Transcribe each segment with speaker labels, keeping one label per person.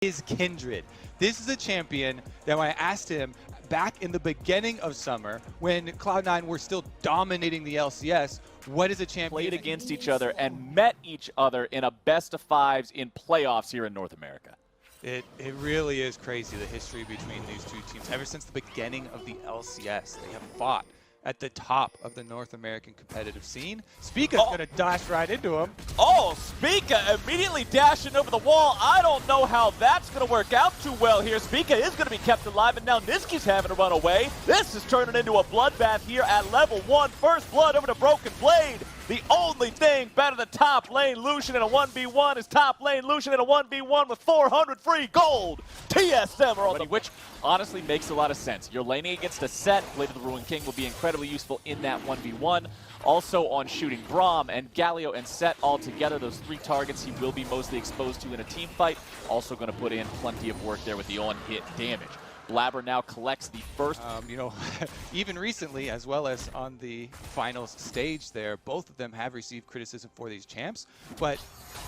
Speaker 1: is Kindred. This is a champion that when I asked him back in the beginning of summer, when Cloud9 were still dominating the LCS, what is a champion?
Speaker 2: Played against each other and met each other in a best-of-5s in playoffs here in North America.
Speaker 1: It really is crazy, the history between these two teams. Ever since the beginning of the LCS, they have fought at the top of the North American competitive scene. Spica's gonna dash right into him.
Speaker 2: Oh, Spica immediately dashing over the wall. I don't know how that's gonna work out too well here. Spica is gonna be kept alive, and now Niski's having to run away. This is turning into a bloodbath here at level 1. First blood over to Broken Blade. The only thing better than top lane Lucian in a 1v1 is top lane Lucian in a 1v1 with 400 free gold. TSM are on the, which honestly makes a lot of sense. You're laning against a set. Blade of the Ruined King will be incredibly useful in that 1v1. Also on shooting Braum and Galio and Set all together. Those 3 targets he will be mostly exposed to in a team fight. Also going to put in plenty of work there with the on-hit damage. Blabber now collects the first.
Speaker 1: You know, even recently, as well as on the finals stage there, both of them have received criticism for these champs. But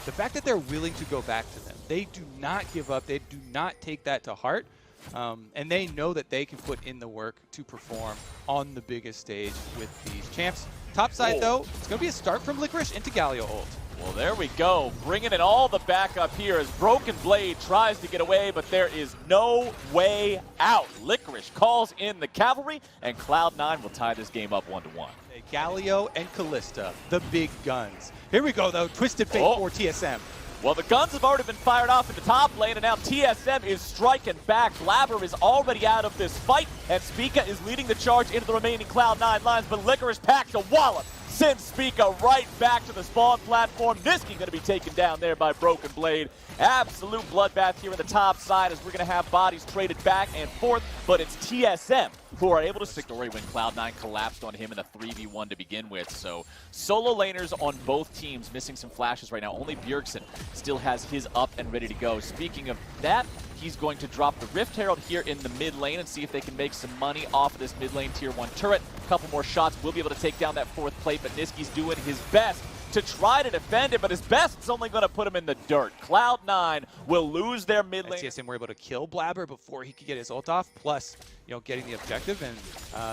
Speaker 1: the fact that they're willing to go back to them, they do not give up. They do not take that to heart. And they know that they can put in the work to perform on the biggest stage with these champs. Top side, though, it's going to be a start from Licorice into Galio ult.
Speaker 2: Well, there we go. Bringing in all the backup here as Broken Blade tries to get away, but there is no way out. Licorice calls in the cavalry, and Cloud9 will tie this game up 1-1.
Speaker 1: Galio and Callista, the big guns. Here we go, though. Twisted Fate for TSM.
Speaker 2: Well, the guns have already been fired off in the top lane, and now TSM is striking back. Blabber is already out of this fight, and Spica is leading the charge into the remaining Cloud9 lines, but Licorice packs a wallop. Sends Spica right back to the spawn platform. Niski going to be taken down there by Broken Blade. Absolute bloodbath here in the top side as we're going to have bodies traded back and forth, but it's TSM who are able to story when Cloud9 collapsed on him in a 3v1 to begin with. So solo laners on both teams missing some flashes right now. Only Bjergsen still has his up and ready to go. Speaking of that, he's going to drop the Rift Herald here in the mid lane and see if they can make some money off of this mid lane tier 1 turret. A couple more shots will be able to take down that 4th plate, but Niski's doing his best to try to defend it, but his best is only going to put him in the dirt. Cloud9 will lose their mid lane.
Speaker 1: TSM were able to kill Blabber before he could get his ult off, plus, you know, getting the objective, and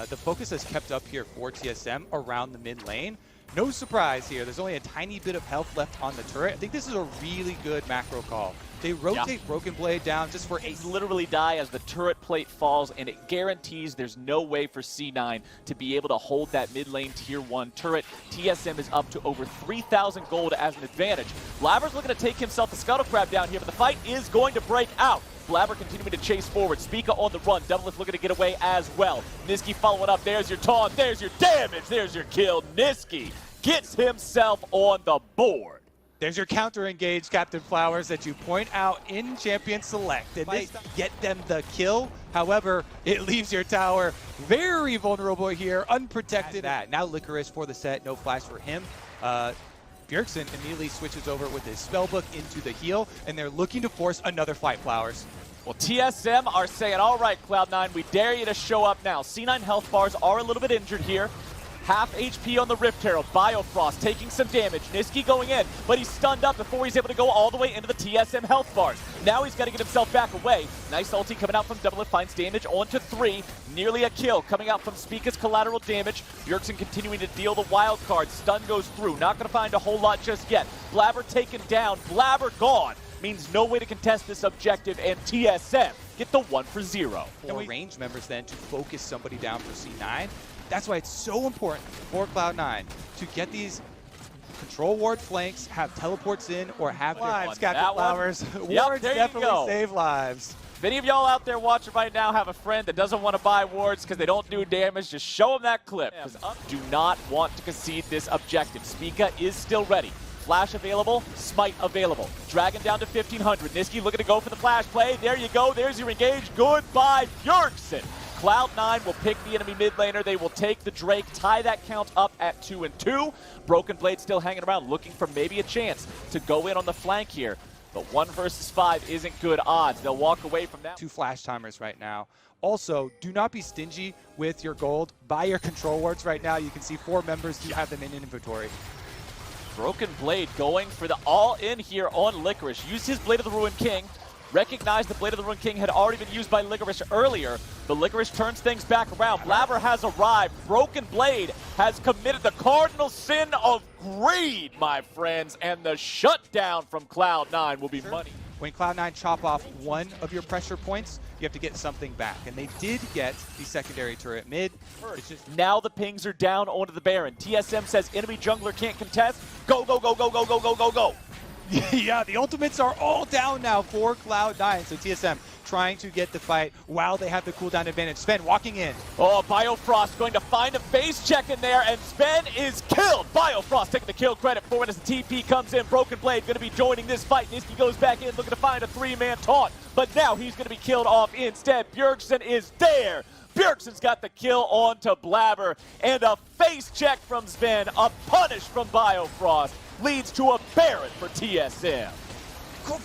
Speaker 1: the focus has kept up here for TSM around the mid lane. No surprise here. There's only a tiny bit of health left on the turret. I think this is a really good macro call. They rotate Broken Blade down just for
Speaker 2: literally die as the turret plate falls, and it guarantees there's no way for C9 to be able to hold that mid lane tier 1 turret. TSM is up to over 3,000 gold as an advantage. Blabber's looking to take himself the Scuttle Crab down here, but the fight is going to break out. Blabber continuing to chase forward. Spica on the run. Doublelift looking to get away as well. Niski following up. There's your taunt. There's your damage. There's your kill. Niski gets himself on the board.
Speaker 1: There's your counter engage, Captain Flowers, that you point out in Champion Select. And this get them the kill. However, it leaves your tower very vulnerable here, unprotected. Now Licorice for the set, no flash for him. Bjergsen immediately switches over with his spellbook into the heal, and they're looking to force another fight, Flowers.
Speaker 2: Well, TSM are saying, all right, Cloud9, we dare you to show up now. C9 health bars are a little bit injured here. Half HP on the Rift Herald. Biofrost taking some damage. Niski going in, but he's stunned up before he's able to go all the way into the TSM health bars. Now he's got to get himself back away. Nice ulti coming out from Doublelift, finds damage onto 3. Nearly a kill coming out from Spica's collateral damage. Bjergsen continuing to deal the wild card. Stun goes through. Not going to find a whole lot just yet. Blabber taken down. Blabber gone. Means no way to contest this objective, and TSM get the 1 for 0.
Speaker 1: For range members then to focus somebody down for C9. That's why it's so important for Cloud9 to get these control ward flanks, have teleports in, or have lives, Captain Flowers. Wards definitely save lives.
Speaker 2: If any of y'all out there watching right now have a friend that doesn't want to buy wards because they don't do damage, just show them that clip. Do not want to concede this objective. Spica is still ready. Flash available, Smite available. Dragon down to 1,500. Niski looking to go for the flash play. There you go. There's your engage. Goodbye, Bjergsen. Cloud9 will pick the enemy mid laner. They will take the Drake, tie that count up at 2-2. Broken Blade still hanging around, looking for maybe a chance to go in on the flank here. But 1 versus 5 isn't good odds. They'll walk away from that.
Speaker 1: 2 flash timers right now. Also, do not be stingy with your gold. Buy your control wards right now. You can see 4 members do have them in inventory.
Speaker 2: Broken Blade going for the all-in here on Licorice. Used his Blade of the Ruined King. recognized the Blade of the Rune King had already been used by Licorice earlier, but Licorice turns things back around. Blabber has arrived. Broken Blade has committed the cardinal sin of greed, my friends, and the shutdown from Cloud9 will be money.
Speaker 1: When Cloud9 chop off one of your pressure points, you have to get something back. And they did get the secondary turret mid. It's just
Speaker 2: now the pings are down onto the Baron. TSM says enemy jungler can't contest. Go, go, go, go, go, go, go, go, go.
Speaker 1: Yeah, the ultimates are all down now for Cloud9. So TSM trying to get the fight while they have the cooldown advantage. Sven walking in.
Speaker 2: Oh, Biofrost going to find a base check in there, and Sven is killed. Biofrost taking the kill credit for it as the TP comes in. Broken Blade going to be joining this fight. Niski goes back in looking to find a 3-man taunt, but now he's going to be killed off instead. Bjergsen is there. Bjergsen's got the kill onto Blabber, and a face check from Sven, a punish from Biofrost, leads to a Baron for TSM.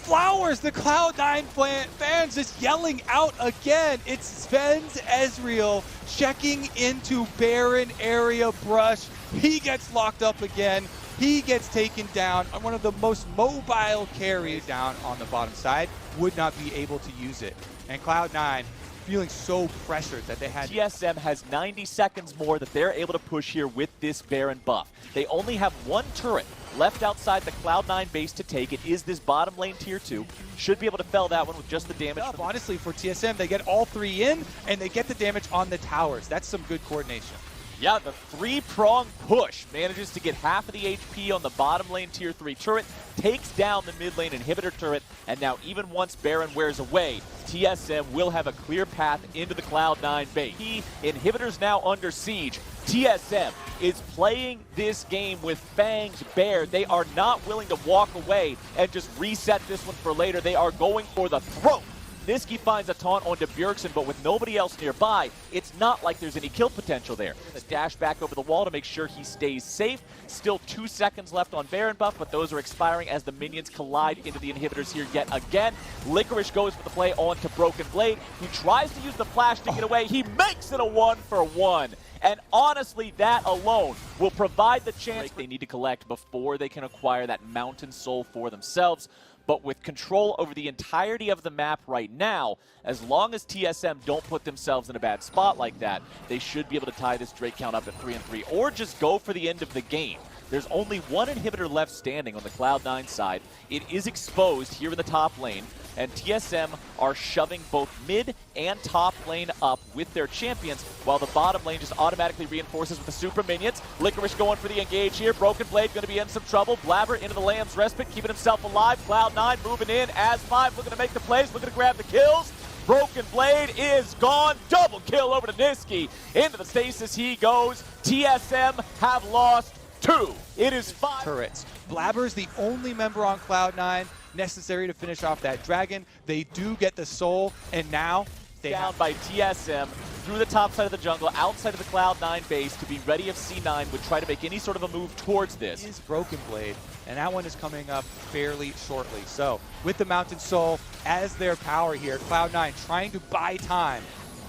Speaker 1: Flowers, the Cloud9 fans just yelling out again. It's Sven's Ezreal checking into Baron area brush. He gets locked up again. He gets taken down on one of the most mobile carries down on the bottom side. Would not be able to use it. And Cloud9 feeling so pressured that they had...
Speaker 2: TSM has 90 seconds more that they're able to push here with this Baron buff. They only have one turret left outside the Cloud9 base to take. It is this bottom lane tier 2. Should be able to fell that one with just the damage.
Speaker 1: Honestly, for TSM, they get all three in, and they get the damage on the towers. That's some good coordination.
Speaker 2: Yeah, the 3-prong push manages to get half of the HP on the bottom lane tier 3 turret, takes down the mid lane inhibitor turret, and now even once Baron wears away, TSM will have a clear path into the Cloud9 base. Inhibitors now under siege. TSM is playing this game with fangs bared. They are not willing to walk away and just reset this one for later. They are going for the throat. Niski finds a taunt onto Bjergsen, but with nobody else nearby, it's not like there's any kill potential there. Dash back over the wall to make sure he stays safe. Still 2 seconds left on Baron buff, but those are expiring as the minions collide into the inhibitors here yet again. Licorice goes for the play onto Broken Blade. He tries to use the flash to get away. He makes it a 1-for-1. And honestly, that alone will provide the chance they need to collect before they can acquire that Mountain Soul for themselves. But with control over the entirety of the map right now, as long as TSM don't put themselves in a bad spot like that, they should be able to tie this Drake count up at 3-3, or just go for the end of the game. There's only one inhibitor left standing on the Cloud9 side. It is exposed here in the top lane, and TSM are shoving both mid and top lane up with their champions, while the bottom lane just automatically reinforces with the super minions. Licorice going for the engage here. Broken Blade going to be in some trouble. Blabber into the Lamb's Respite, keeping himself alive. Cloud9 moving in. As5 looking to make the plays, looking to grab the kills. Broken Blade is gone. Double kill over to Niski. Into the stasis he goes. TSM have lost 2. It is 5
Speaker 1: turrets. Blabber's the only member on Cloud9 necessary to finish off that dragon. They do get the soul, and now they
Speaker 2: down by TSM through the top side of the jungle, outside of the Cloud9 base to be ready if C9 would try to make any sort of a move towards this.
Speaker 1: Is Broken Blade, and that one is coming up fairly shortly. So with the Mountain Soul as their power here, Cloud9 trying to buy time.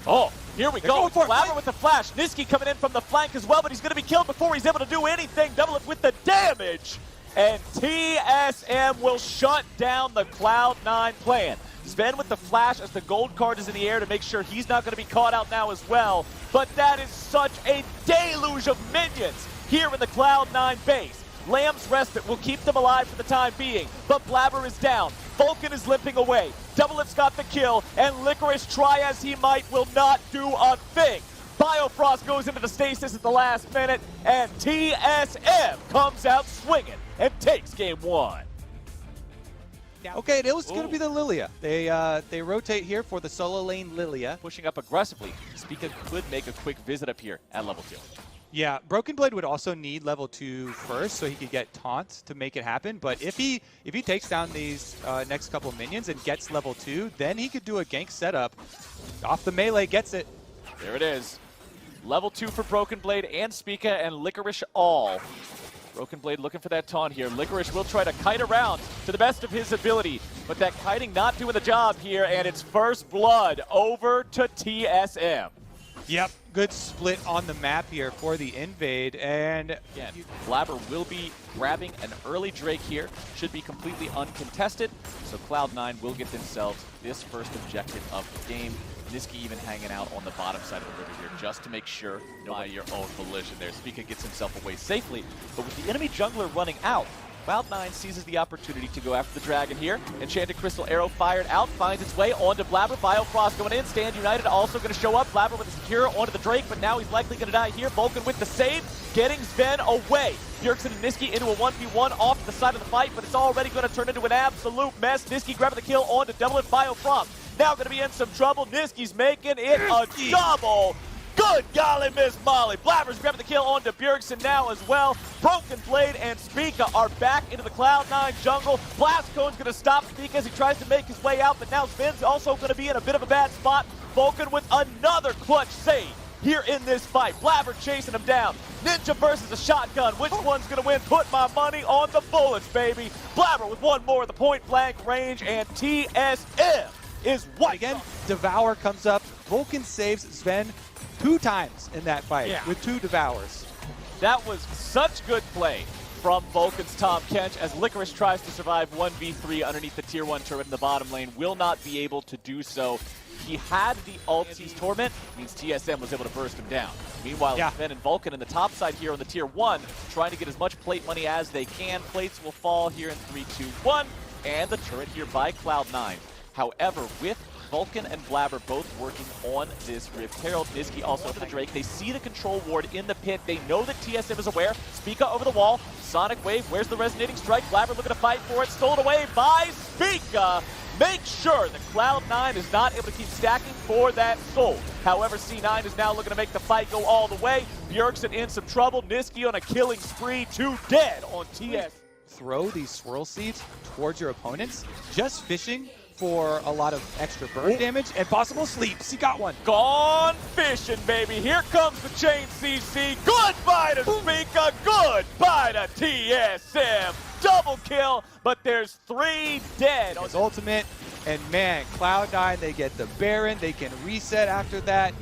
Speaker 2: Oh, here we go. Blabber with the flash. Niski coming in from the flank as well, but he's going to be killed before he's able to do anything. Double it with the damage. And TSM will shut down the Cloud9 plan. Sven with the flash as the gold card is in the air to make sure he's not going to be caught out now as well. But that is such a deluge of minions here in the Cloud9 base. Lamb's Respite will keep them alive for the time being, but Blabber is down. Vulcan is limping away. Doublelift's got the kill, and Licorice, try as he might, will not do a thing. Biofrost goes into the stasis at the last minute, and TSM comes out swinging and takes game 1.
Speaker 1: Okay, it was going to be the Lilia. They rotate here for the solo lane Lilia.
Speaker 2: Pushing up aggressively. Spica could make a quick visit up here at level 2.
Speaker 1: Yeah, Broken Blade would also need level 2 first, so he could get taunts to make it happen. But if he takes down these next couple of minions and gets level 2, then he could do a gank setup. Off the melee, gets it.
Speaker 2: There it is. Level 2 for Broken Blade and Spica and Licorice all. Broken Blade looking for that taunt here. Licorice will try to kite around to the best of his ability, but that kiting not doing the job here, and it's first blood over to TSM.
Speaker 1: Yep, good split on the map here for the invade, and
Speaker 2: again, Blabber will be grabbing an early Drake here. Should be completely uncontested, so Cloud9 will get themselves this first objective of the game. Niski even hanging out on the bottom side of the river here just to make sure by your own volition there. Spica gets himself away safely, but with the enemy jungler running out, Cloud9 seizes the opportunity to go after the dragon here. Enchanted Crystal Arrow fired out, finds its way onto Blabber. Biofrost going in, Stand United also going to show up. Blabber with a secure onto the Drake, but now he's likely going to die here. Vulcan with the save, getting Sven away. Bjergsen and Niski into a 1v1 off to the side of the fight, but it's already going to turn into an absolute mess. Niski grabbing the kill onto Double and Biofrost. Now going to be in some trouble. Niski's making it a double. Good golly, Miss Molly. Blabber's grabbing the kill onto Bjergsen now as well. Broken Blade and Spica are back into the Cloud9 jungle. Blastcone's going to stop Spica as he tries to make his way out, but now Sven's also going to be in a bit of a bad spot. Vulcan with another clutch save here in this fight. Blabber chasing him down. Ninja versus a shotgun. Which one's going to win? Put my money on the bullets, baby. Blabber with one more at the point blank range, and TSM is white.
Speaker 1: Again, Devour comes up. Vulcan saves Sven 2 times in that fight with 2 Devours.
Speaker 2: That was such good play from Vulcan's Tom Kench as Licorice tries to survive 1v3 underneath the tier 1 turret in the bottom lane. Will not be able to do so. He had the Ulti's Torment, means TSM was able to burst him down. Meanwhile, Sven and Vulcan in the top side here on the tier 1, trying to get as much plate money as they can. Plates will fall here in 3, 2, 1, and the turret here by Cloud9. However, with Vulcan and Blabber both working on this Rift Herald, Niski also for the Drake. They see the control ward in the pit. They know that TSM is aware. Spica over the wall. Sonic Wave, where's the resonating strike? Blabber looking to fight for it. Stolen away by Spica. Make sure that Cloud9 is not able to keep stacking for that soul. However, C9 is now looking to make the fight go all the way. Bjergsen in some trouble. Niski on a killing spree. 2 dead on TS.
Speaker 1: Throw these swirl seeds towards your opponents, just fishing for a lot of extra burn damage and possible sleeps. He got one.
Speaker 2: Gone fishing, baby. Here comes the chain CC. Goodbye to Spica. Goodbye to TSM. Double kill, but there's 3 dead.
Speaker 1: His ultimate, and man, Cloud9, they get the Baron. They can reset after that.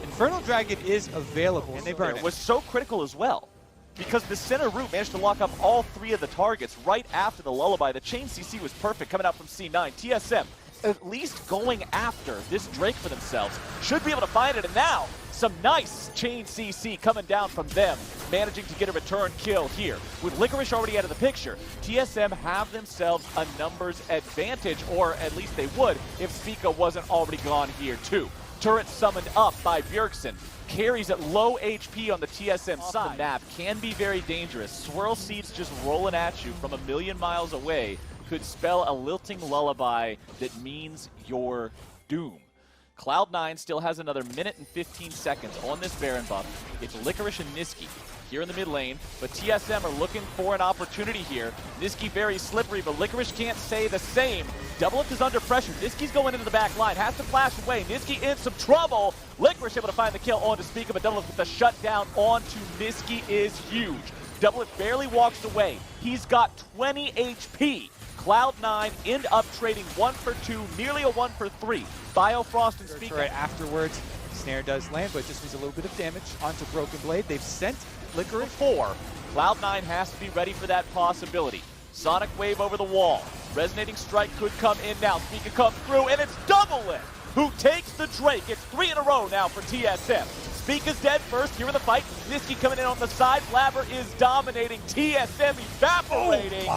Speaker 1: Infernal Dragon is available, and they burn it.
Speaker 2: Was so critical as well, because the center root managed to lock up all 3 of the targets right after the lullaby. The chain CC was perfect coming out from C9. TSM at least going after this Drake for themselves. Should be able to find it, and now some nice chain CC coming down from them, managing to get a return kill here. With Licorice already out of the picture, TSM have themselves a numbers advantage, or at least they would if Spica wasn't already gone here too. Turret summoned up by Bjergsen. Carries at low HP on the TSM side. The map can be very dangerous. Swirl seeds just rolling at you from a million miles away could spell a lilting lullaby that means your doom. Cloud9 still has another minute and 15 seconds on this Baron buff. It's Licorice and Niski here in the mid lane, but TSM are looking for an opportunity here. Niski very slippery, but Licorice can't say the same. Doublelift is under pressure. Niski's going into the back line, has to flash away. Niski in some trouble. Licorice able to find the kill onto Spica, but Doublelift with the shutdown onto Niski is huge. Doublelift barely walks away. He's got 20 HP. Cloud9 end up trading 1 for 2, nearly a 1 for 3. Biofrost and Spica.
Speaker 1: Right afterwards, Snare does land, but just needs a little bit of damage onto Broken Blade. They've sent Licorice 4.
Speaker 2: Cloud9 has to be ready for that possibility. Sonic Wave over the wall. Resonating Strike could come in now. Spica comes through, and it's Doublelift who takes the Drake. It's 3 in a row now for TSM. Spica's dead first here in the fight. Niski coming in on the side. Blabber is dominating. TSM evaporating.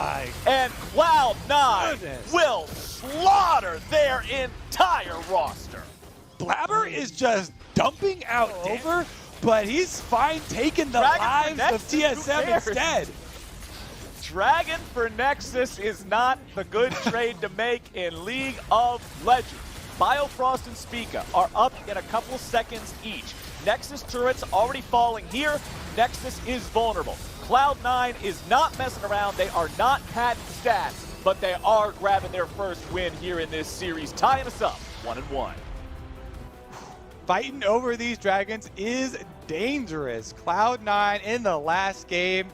Speaker 2: And Cloud9 will slaughter their entire roster.
Speaker 1: Blabber is just dumping out over, but he's fine taking the lives of TSM instead.
Speaker 2: Dragon for Nexus is not the good trade to make in League of Legends. Biofrost and Spica are up in a couple seconds each. Nexus turrets already falling here. Nexus is vulnerable. Cloud9 is not messing around. They are not padding stats, but they are grabbing their first win here in this series, tying us up 1-1.
Speaker 1: Fighting over these dragons is dangerous. Cloud9 in the last game,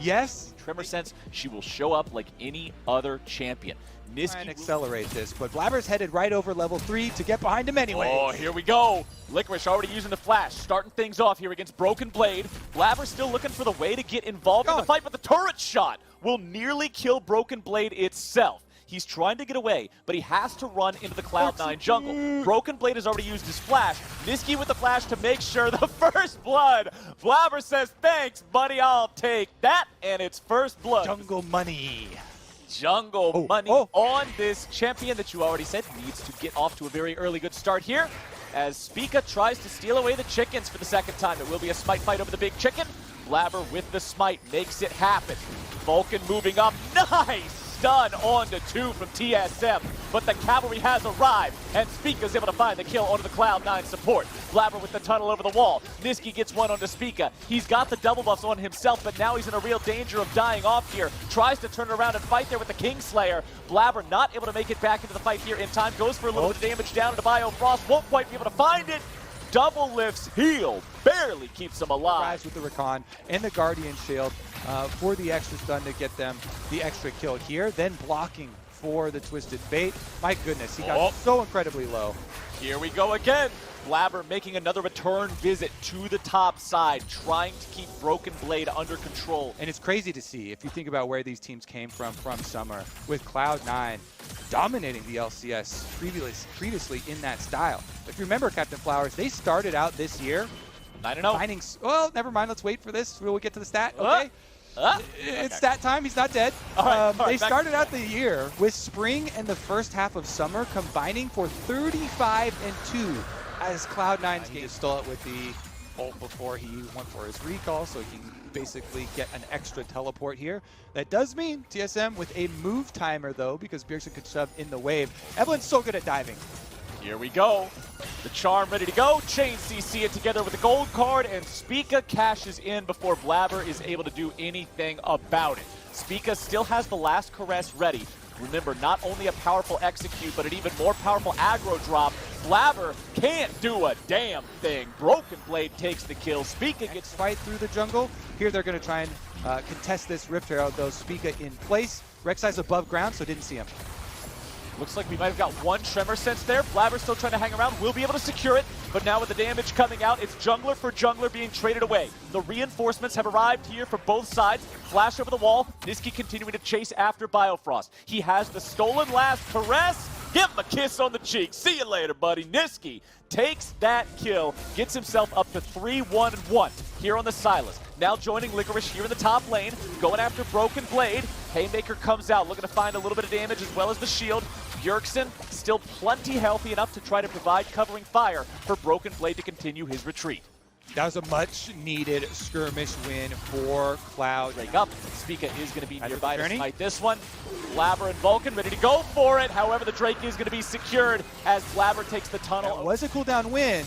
Speaker 1: Yes.
Speaker 2: Tremor sense, she will show up like any other champion.
Speaker 1: Try and accelerate this, but Blabber's headed right over level 3 to get behind him anyway.
Speaker 2: Oh, here we go. Licorice already using the flash, starting things off here against Broken Blade. Blabber still looking for the way to get involved in the fight, but the turret shot will nearly kill Broken Blade itself. He's trying to get away, but he has to run into the Cloud9 jungle. Broken Blade has already used his flash. Niski with the flash to make sure the first blood. Blabber says, thanks, buddy, I'll take that, and it's first blood.
Speaker 1: Jungle money.
Speaker 2: Jungle money on this champion that you already said needs to get off to a very early good start here. As Spica tries to steal away the chickens for the second time. It will be a smite fight over the big chicken. Blabber with the smite makes it happen. Vulcan moving up. Nice! Stun on to 2 from TSM, but the cavalry has arrived, and Spica's able to find the kill onto the Cloud9 support. Blabber with the tunnel over the wall. Niski gets one onto Spica. He's got the double buffs on himself, but now he's in a real danger of dying off here. Tries to turn around and fight there with the Kingslayer. Blabber not able to make it back into the fight here in time. Goes for a little bit of damage down into Biofrost. Won't quite be able to find it. Double lifts healed. Barely keeps him alive.
Speaker 1: With the Recon and the Guardian Shield for the extra stun to get them the extra kill here. Then blocking for the Twisted Fate. My goodness, he got so incredibly low.
Speaker 2: Here we go again. Blabber making another return visit to the top side, trying to keep Broken Blade under control.
Speaker 1: And it's crazy to see, if you think about where these teams came from Summer, with Cloud9 dominating the LCS previously in that style. If you remember, Captain Flowers, they started out this year
Speaker 2: 9-0.
Speaker 1: finding, well, never mind, let's wait for this. We'll get to the stat, okay? It's stat time, he's not dead. They started out the year with Spring and the first half of Summer combining for 35-2 as Cloud9's game. He just stole it with the ult before he went for his recall, so he can basically get an extra teleport here. That does mean TSM with a move timer, though, because Bjergsen could shove in the wave. Evelyn's so good at diving.
Speaker 2: Here we go. The charm ready to go. Chain CC it together with the gold card, and Spica cashes in before Blabber is able to do anything about it. Spica still has the last caress ready. Remember, not only a powerful execute, but an even more powerful aggro drop. Blabber can't do a damn thing. Broken Blade takes the kill. Spica gets
Speaker 1: fight through the jungle. Here they're going to try and contest this Rift Herald, though. Spica in place. Rek'Sai's above ground, so didn't see him.
Speaker 2: Looks like we might have got one Tremor Sense there. Blabber still trying to hang around. We'll be able to secure it, but now with the damage coming out, it's jungler for jungler being traded away. The reinforcements have arrived here for both sides. Flash over the wall. Niski continuing to chase after Biofrost. He has the stolen last caress. Give him a kiss on the cheek. See you later, buddy. Niski takes that kill, gets himself up to 3-1-1 here on the Silas. Now joining Licorice here in the top lane, going after Broken Blade. Haymaker comes out, looking to find a little bit of damage as well as the shield. Bjergsen still plenty healthy enough to try to provide covering fire for Broken Blade to continue his retreat.
Speaker 1: That was a much-needed skirmish win for Cloud.
Speaker 2: Break up. Spica is going to be nearby to smite this one. Blabber and Vulcan ready to go for it. However, the Drake is going to be secured as Blabber takes the tunnel.
Speaker 1: That was a cooldown win.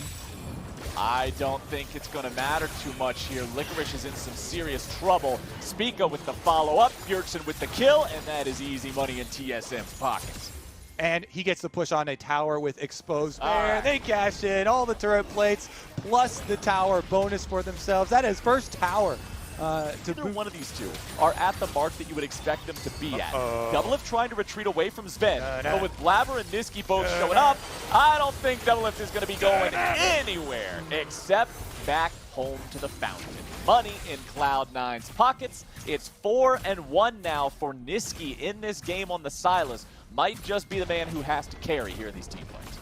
Speaker 2: I don't think it's going to matter too much here. Licorice is in some serious trouble. Spica with the follow-up. Bjergsen with the kill, and that is easy money in TSM's pockets.
Speaker 1: And he gets the push on a tower with exposed bear. They cash in all the turret plates plus the tower bonus for themselves. That is first tower.
Speaker 2: Either one of these two are at the mark that you would expect them to be at. Doublelift trying to retreat away from Sven, but with Blabber and Niski both showing up, I don't think Doublelift is going to be going anywhere except back home to the fountain. Money in Cloud9's pockets. It's 4-1 now for Niski in this game on the Silas. Might just be the man who has to carry here in these team fights.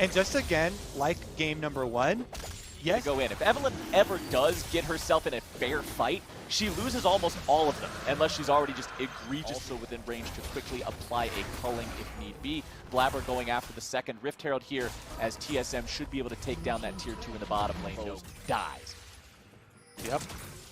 Speaker 1: And just again, like game number 1, yes.
Speaker 2: Go in. If Evelyn ever does get herself in a fair fight, she loses almost all of them, unless she's already just egregious. Also within range to quickly apply a culling if need be. Blabber going after the second Rift Herald here, as TSM should be able to take down that tier 2 in the bottom lane. No dies.
Speaker 1: Yep.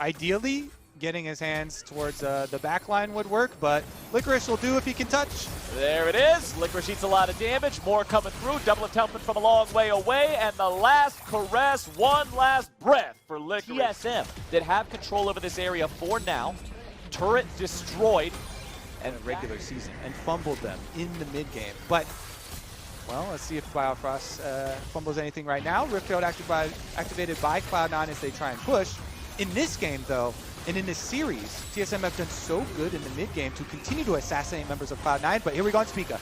Speaker 1: Ideally, getting his hands towards the back line would work, but Licorice will do if he can touch.
Speaker 2: There it is. Licorice eats a lot of damage. More coming through. Doublelift helping from a long way away. And the last caress, one last breath for Licorice. TSM that have control over this area for now. Turret destroyed.
Speaker 1: And regular season, and fumbled them in the mid-game. But, well, let's see if Biofrost fumbles anything right now. Rift Herald activated by Cloud9 as they try and push. In this game, though, And in this series, TSM have done so good in the mid-game to continue to assassinate members of Cloud9, but here we go on Spica.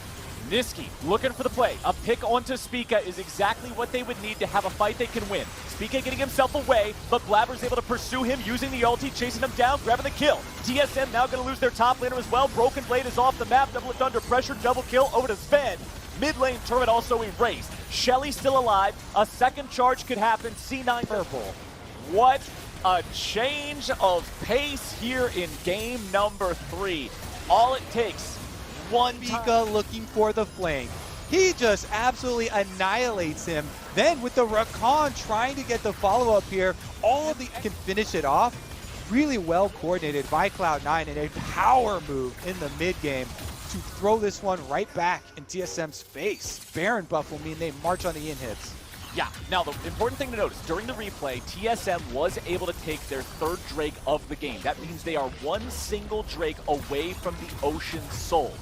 Speaker 2: Niski looking for the play. A pick onto Spica is exactly what they would need to have a fight they can win. Spica getting himself away, but Blabber's able to pursue him using the ulti, chasing him down, grabbing the kill. TSM now going to lose their top laner as well. Broken Blade is off the map. Double Lift under pressure. Double kill over to Sven. Mid lane turret also erased. Shelly still alive. A second charge could happen. C9 purple. What a change of pace here in game number 3. All it takes, one
Speaker 1: Spica looking for the flank. He just absolutely annihilates him. Then with the Rakan trying to get the follow-up here, all of the can finish it off. Really well coordinated by Cloud9 and a power move in the mid game to throw this one right back in TSM's face. Baron buff will mean they march on the inhibs.
Speaker 2: Yeah, now the important thing to notice, during the replay, TSM was able to take their third Drake of the game. That means they are one single Drake away from the Ocean Soul.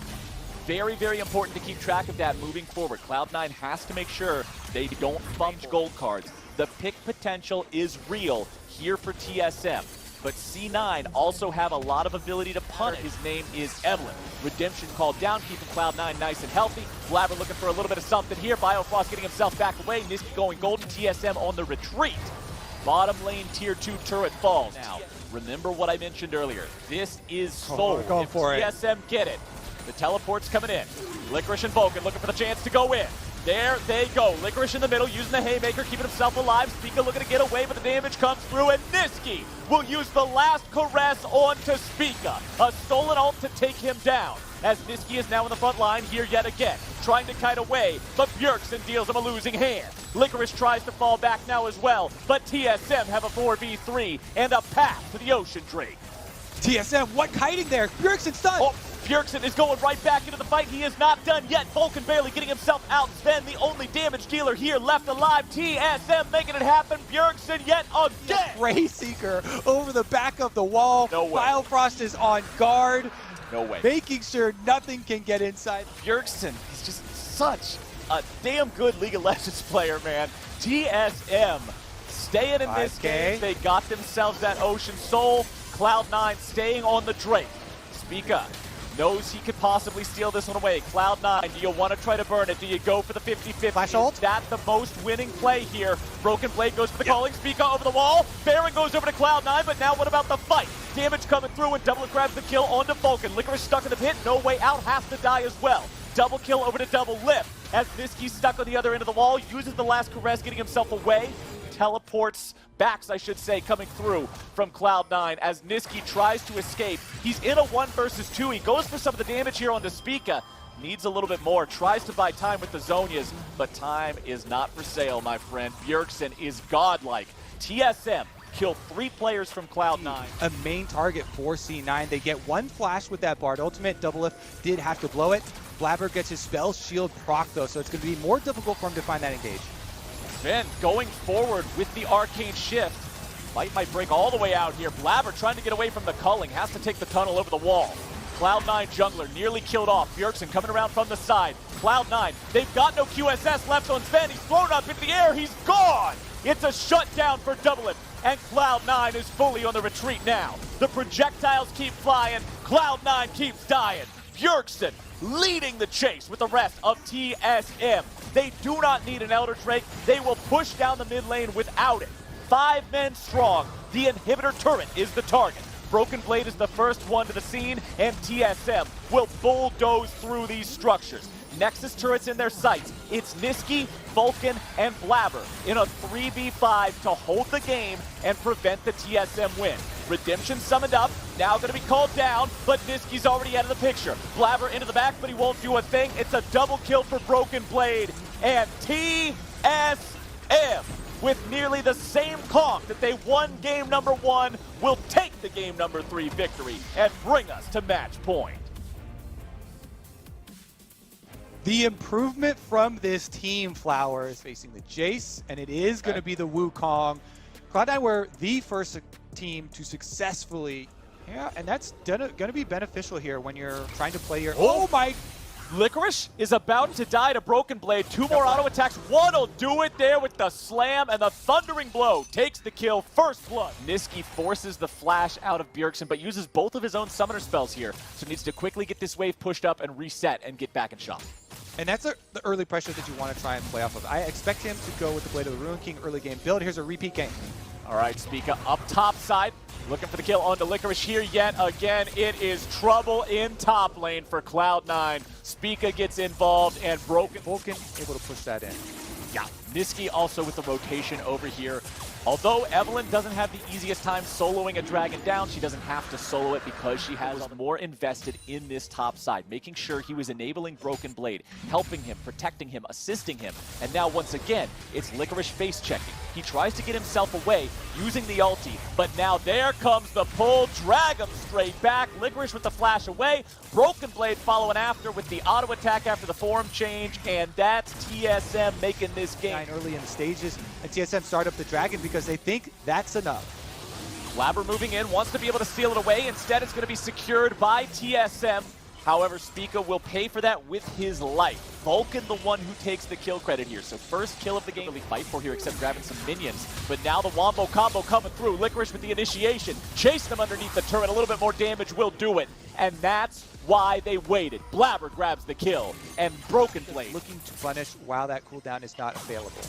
Speaker 2: Very, very important to keep track of that moving forward. Cloud9 has to make sure they don't bump gold cards. The pick potential is real here for TSM. But C9 also have a lot of ability to punt. His name is Evelyn. Redemption called down, keeping Cloud9 nice and healthy. Blabber looking for a little bit of something here. Biofrost getting himself back away. Niski going golden. TSM on the retreat. Bottom lane tier 2 turret falls. Now, remember what I mentioned earlier. This is soul.
Speaker 1: Going
Speaker 2: if
Speaker 1: for
Speaker 2: TSM get it, the teleport's coming in. Licorice and Vulcan looking for the chance to go in. There they go. Licorice in the middle, using the haymaker, keeping himself alive. Spica looking to get away, but the damage comes through, and Niski will use the last caress onto Spica. A stolen ult to take him down, as Niski is now in the front line here yet again, trying to kite away, but Bjergsen deals him a losing hand. Licorice tries to fall back now as well, but TSM have a 4v3 and a path to the Ocean Drake.
Speaker 1: TSM, what kiting there? Bjergsen stunned.
Speaker 2: Oh, Bjergsen is going right back into the fight. He is not done yet. Vulcan barely getting himself out. Sven, the only damage dealer here left alive. TSM making it happen. Bjergsen yet again.
Speaker 1: Ray Seeker over the back of the wall.
Speaker 2: No way.
Speaker 1: Biofrost is on guard.
Speaker 2: No way.
Speaker 1: Making sure nothing can get inside.
Speaker 2: Bjergsen is just such a damn good League of Legends player, man. TSM staying in this game. They got themselves that Ocean Soul. Cloud9 staying on the Drake. Spica knows he could possibly steal this one away. Cloud9, do you want to try to burn it? Do you go for the 50-50?
Speaker 1: Flash ult?
Speaker 2: Is that the most winning play here? Broken Blade goes for the calling. Spica over the wall. Baron goes over to Cloud9, but now what about the fight? Damage coming through, and Double grabs the kill onto Vulcan. Licorice stuck in the pit, no way out, has to die as well. Double kill over to Double Lift, as Niski's stuck on the other end of the wall, uses the last caress, getting himself away. Teleports, backs I should say, coming through from Cloud9 as Niski tries to escape. He's in a 1 versus 2. He goes for some of the damage here on the Spica. Needs a little bit more, tries to buy time with the Zhonyas, but time is not for sale, my friend. Bjergsen is godlike. TSM killed 3 players from Cloud9.
Speaker 1: A main target for C9. They get 1 flash with that Bard ultimate. Double Lift did have to blow it. Blabber gets his spell shield proc though, so it's going to be more difficult for him to find that engage.
Speaker 2: Sven going forward with the arcane shift. Fight might break all the way out here. Blabber trying to get away from the culling, has to take the tunnel over the wall. Cloud9 jungler nearly killed off. Bjergsen coming around from the side. Cloud9, they've got no QSS left on Sven. He's thrown up into the air. He's gone. It's a shutdown for Double It, and Cloud9 is fully on the retreat now. The projectiles keep flying. Cloud9 keeps dying. Bjergsen leading the chase with the rest of TSM. They do not need an Elder Drake. They will push down the mid lane without it. 5 men strong. The inhibitor turret is the target. Broken Blade is the first one to the scene, and TSM will bulldoze through these structures. Nexus turrets in their sights. It's Niski, Vulcan, and Blabber in a 3v5 to hold the game and prevent the TSM win. Redemption summoned up, now going to be called down, but Niski's already out of the picture. Blabber into the back, but he won't do a thing. It's a double kill for Broken Blade, and TSM, with nearly the same conk that they won game number 1, will take the game number 3 victory and bring us to match point.
Speaker 1: The improvement from this team, Flowers, facing the Jace, and it is going to be the Wukong. Cloud9 were the first team to successfully, and that's going to be beneficial here when you're trying to play your, oh my,
Speaker 2: Licorice is about to die to Broken Blade. 2 more auto attacks. One will do it there with the slam, and the thundering blow takes the kill. First blood. Niski forces the flash out of Bjergsen, but uses both of his own summoner spells here, so needs to quickly get this wave pushed up and reset and get back in shot.
Speaker 1: And that's the early pressure that you want to try and play off of. I expect him to go with the Blade of the Ruin King early game build. Here's a repeat game.
Speaker 2: All right, Spica up top side. Looking for the kill onto Licorice here yet again. It is trouble in top lane for Cloud9. Spica gets involved and Vulcan
Speaker 1: able to push that in.
Speaker 2: Yeah, Niski also with the rotation over here. Although Evelyn doesn't have the easiest time soloing a dragon down, she doesn't have to solo it because she was more invested in this top side, making sure he was enabling Broken Blade, helping him, protecting him, assisting him. And now once again, it's Licorice face checking. He tries to get himself away using the ulti, but now there comes the pull, drag him straight back. Licorice with the flash away, Broken Blade following after with the auto attack after the form change, and that's TSM making this game.
Speaker 1: Early in the stages, and TSM start up the dragon because they think that's enough.
Speaker 2: Blabber moving in, wants to be able to steal it away. Instead, it's going to be secured by TSM. However, Spica will pay for that with his life. Vulcan the one who takes the kill credit here. So first kill of the game really fight for here, except grabbing some minions. But now the Wombo combo coming through. Licorice with the initiation. Chase them underneath the turret. A little bit more damage will do it. And that's why they waited. Blabber grabs the kill. And Broken Blade
Speaker 1: looking to punish while that cooldown is not available.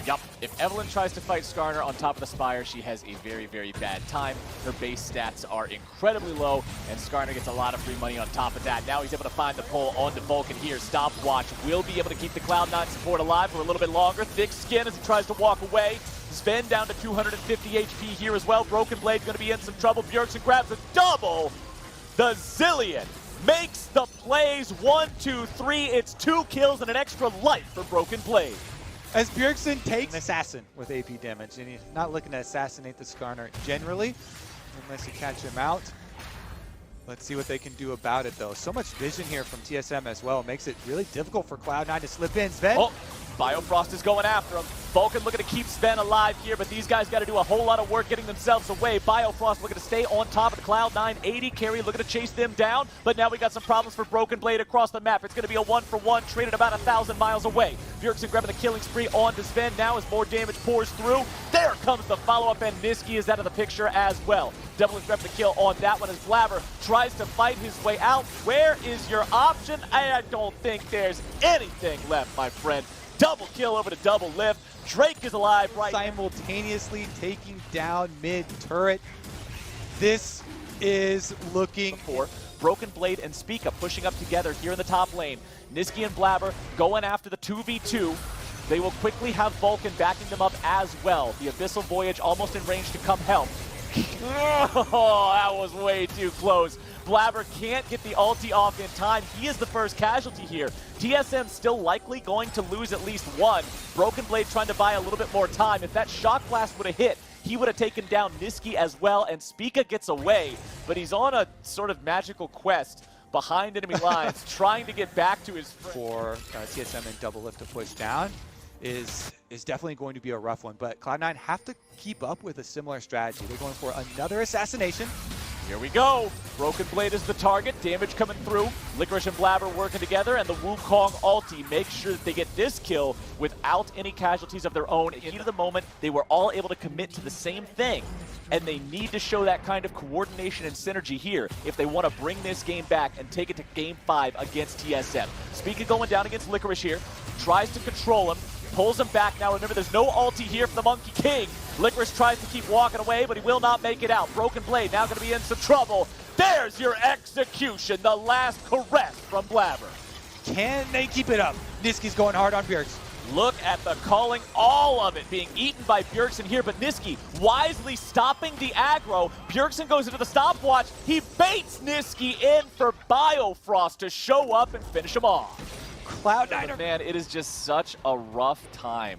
Speaker 2: Yup. If Evelyn tries to fight Skarner on top of the Spire, she has a very, very bad time. Her base stats are incredibly low, and Skarner gets a lot of free money on top of that. Now he's able to find the pull onto Vulcan here. Stopwatch will be able to keep the Cloud9 support alive for a little bit longer. Thick skin as he tries to walk away. Sven down to 250 HP here as well. Broken Blade's going to be in some trouble. Bjergsen grabs a double. The Zillion makes the plays. 1, 2, 3. It's 2 kills and an extra life for Broken Blade.
Speaker 1: As Bjergsen takes an assassin with AP damage, and he's not looking to assassinate the Skarner generally, unless you catch him out. Let's see what they can do about it, though. So much vision here from TSM as well. Makes it really difficult for Cloud9 to slip in. Sven.
Speaker 2: Oh, Biofrost is going after him. Vulcan looking to keep Sven alive here, but these guys got to do a whole lot of work getting themselves away. Biofrost looking to stay on top of the Cloud9. 80 carry looking to chase them down, but now we got some problems for Broken Blade across the map. It's going to be a 1-for-1, traded about 1,000 miles away. Bjergsen grabbing the killing spree onto Sven now as more damage pours through. There comes the follow-up, and Niski is out of the picture as well. Devil is grabbing the kill on that one as Blabber tries to fight his way out. Where is your option? I don't think there's anything left, my friend. Double kill over to double lift. Drake is alive right now.
Speaker 1: Simultaneously taking down mid turret. This is looking
Speaker 2: for Broken Blade and Spica pushing up together here in the top lane. Niski and Blabber going after the 2v2. They will quickly have Vulcan backing them up as well. The Abyssal Voyage almost in range to come help. Oh, that was way too close. Blabber can't get the ulti off in time. He is the first casualty here. TSM still likely going to lose at least one. Broken Blade trying to buy a little bit more time. If that shock blast would have hit, he would have taken down Niski as well, and Spica gets away. But he's on a sort of magical quest behind enemy lines, trying to get back to his friend.
Speaker 1: For TSM and double lift to push down is definitely going to be a rough one, but Cloud9 have to keep up with a similar strategy. They're going for another assassination.
Speaker 2: Here we go. Broken Blade is the target. Damage coming through. Licorice and Blabber working together, and the Wukong ulti makes sure that they get this kill without any casualties of their own. In the heat of the moment, they were all able to commit to the same thing, and they need to show that kind of coordination and synergy here if they want to bring this game back and take it to Game 5 against TSM. Spica going down against Licorice here. Tries to control him. Pulls him back now. Remember, there's no ulti here from the Monkey King. Licorice tries to keep walking away, but he will not make it out. Broken Blade now going to be in some trouble. There's your execution. The last caress from Blabber.
Speaker 1: Can they keep it up? Niski's going hard on Bjergsen.
Speaker 2: Look at the calling, all of it being eaten by Bjergsen here, but Niski wisely stopping the aggro. Bjergsen goes into the stopwatch. He baits Niski in for Biofrost to show up and finish him off.
Speaker 1: Cloud9,
Speaker 2: man, it is just such a rough time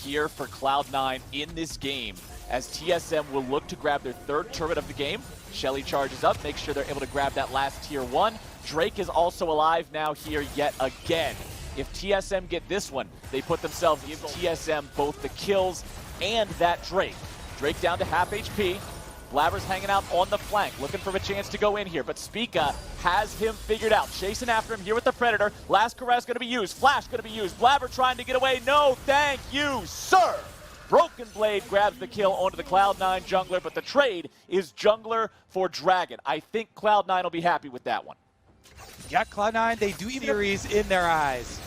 Speaker 2: here for Cloud9 in this game, as TSM will look to grab their third turret of the game. Shelly charges up, makes sure they're able to grab that last tier 1. Drake is also alive now here yet again. If TSM get this one, they put themselves, give TSM both the kills and that Drake. Drake down to half HP. Blabber's hanging out on the flank, looking for a chance to go in here, but Spica has him figured out. Chasing after him here with the Predator. Last caress going to be used. Flash going to be used. Blabber trying to get away. No, thank you, sir. Broken Blade grabs the kill onto the Cloud9 jungler, but the trade is jungler for Dragon. I think Cloud9 will be happy with that one.
Speaker 1: Yeah, Cloud9, they do series in their eyes.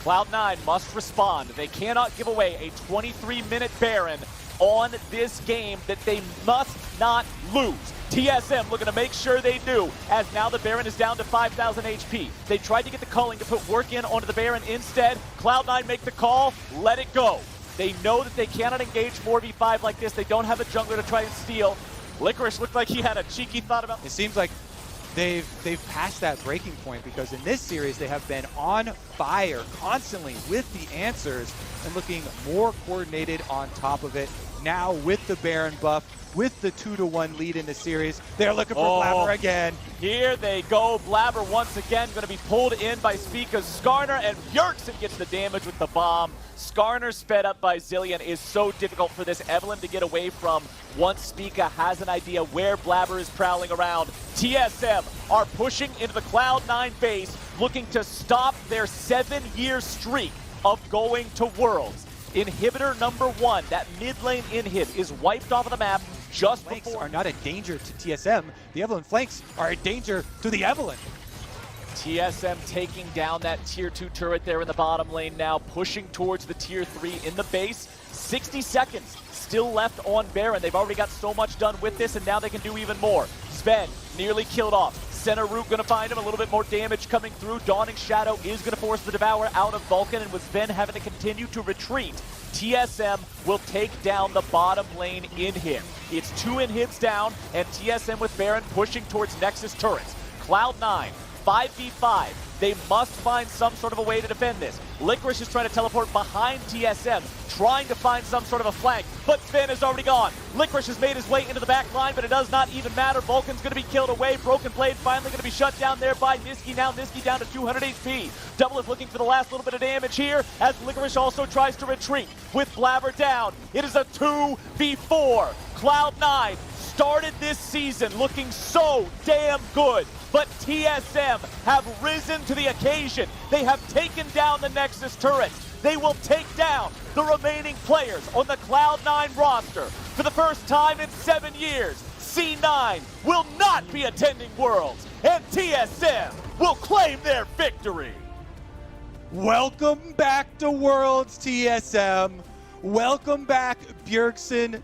Speaker 2: Cloud9 must respond. They cannot give away a 23-minute Baron on this game that they must not lose. TSM looking to make sure they do, as now the Baron is down to 5,000 HP. They tried to get the culling to put work in onto the Baron instead. Cloud9 make the call, let it go. They know that they cannot engage 4v5 like this. They don't have a jungler to try and steal. Licorice looked like he had a cheeky thought about
Speaker 1: it. Seems like they've passed that breaking point, because in this series they have been on fire constantly with the answers and looking more coordinated on top of it. Now with the Baron buff, with the 2-1 lead in the series, they're looking for Blabber again.
Speaker 2: Here they go. Blabber once again going to be pulled in by Spica's Skarner, and Bjergsen gets the damage with the bomb. Skarner sped up by Zilean is so difficult for this Evelynn to get away from once Spica has an idea where Blabber is prowling around. TSM are pushing into the Cloud9 base, looking to stop their 7-year streak of going to Worlds. Inhibitor number 1, that mid lane inhib, is wiped off of the map just
Speaker 1: flanks
Speaker 2: before.
Speaker 1: Are not a danger to TSM. The Evelynn flanks are a danger to the Evelynn.
Speaker 2: TSM taking down that tier 2 turret there in the bottom lane now, pushing towards the tier 3 in the base. 60 seconds still left on Baron. They've already got so much done with this, and now they can do even more. Sven nearly killed off. Center root going to find him, a little bit more damage coming through. Dawning Shadow is going to force the Devour out of Vulcan, and with Sven having to continue to retreat, TSM will take down the bottom lane inhib. It's 2 inhibs down, and TSM with Baron pushing towards Nexus turrets. Cloud9, 5v5. They must find some sort of a way to defend this. Licorice is trying to teleport behind TSM, trying to find some sort of a flank, but Sven is already gone. Licorice has made his way into the back line, but it does not even matter. Vulcan's going to be killed away. Broken Blade finally going to be shut down there by Niski. Now Niski down to 200 HP. Double is looking for the last little bit of damage here, as Licorice also tries to retreat with Blabber down. It is a 2v4. Cloud9 started this season looking so damn good, but TSM have risen to the occasion. They have taken down the Nexus turrets. They will take down the remaining players on the Cloud9 roster. For the first time in 7 years, C9 will not be attending Worlds, and TSM will claim their victory.
Speaker 1: Welcome back to Worlds, TSM. Welcome back, Bjergsen.